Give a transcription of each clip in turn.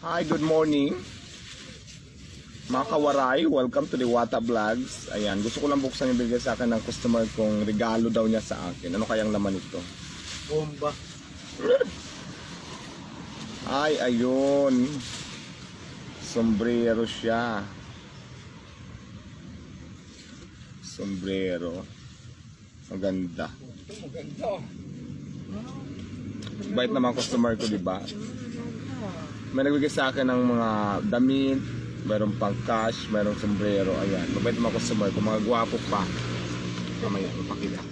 Hi, good morning. Mga kawaray, welcome to the Wata Vlogs. Ayan, gusto ko lang buksan yung bigay sa akin ng customer kong regalo daw niya sa akin. Ano kayang laman ito? Bomba. Ay, ayun. Sombrero siya. Sombrero. Maganda. Maganda. Bait naman customer ko, di ba? May nagbigay sa akin ng mga damit, mayroong pang cash, mayroong sombrero. Ayan, mabait naman customer ko. Mga gwapo pa. Mamaya, ipakita ko.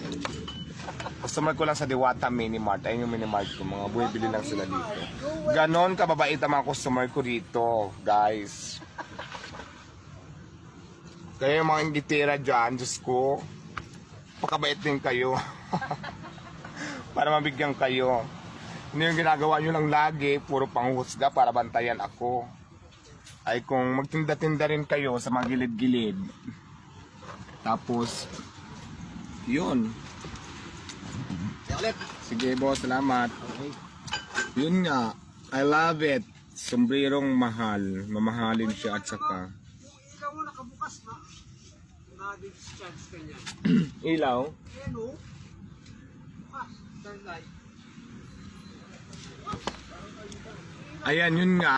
Customer ko lang sa Diwata Mini Mart. Ayun yung mini mart ko. Mga buwibili lang sila dito. Ganon kababait ang mga customer ko dito, guys. Kaya yung mga ingitira dyan, Diyos ko, pakabait din kayo. Para mabigyan kayo. Hindi yung ginagawa nyo lang lagi, puro panghusga para bantayan ako. Ay kung magtinda-tinda rin kayo sa mga gilid-gilid. Tapos, yun. Sige boss, salamat. Yun nga, I love it. Sombrerong mahal. Mamahalin siya at saka. Ilaw mo nakabukas na. Na-discharge ka niya. Ilaw? Ayan o. Bukas. Turn light. Ayan, yun nga.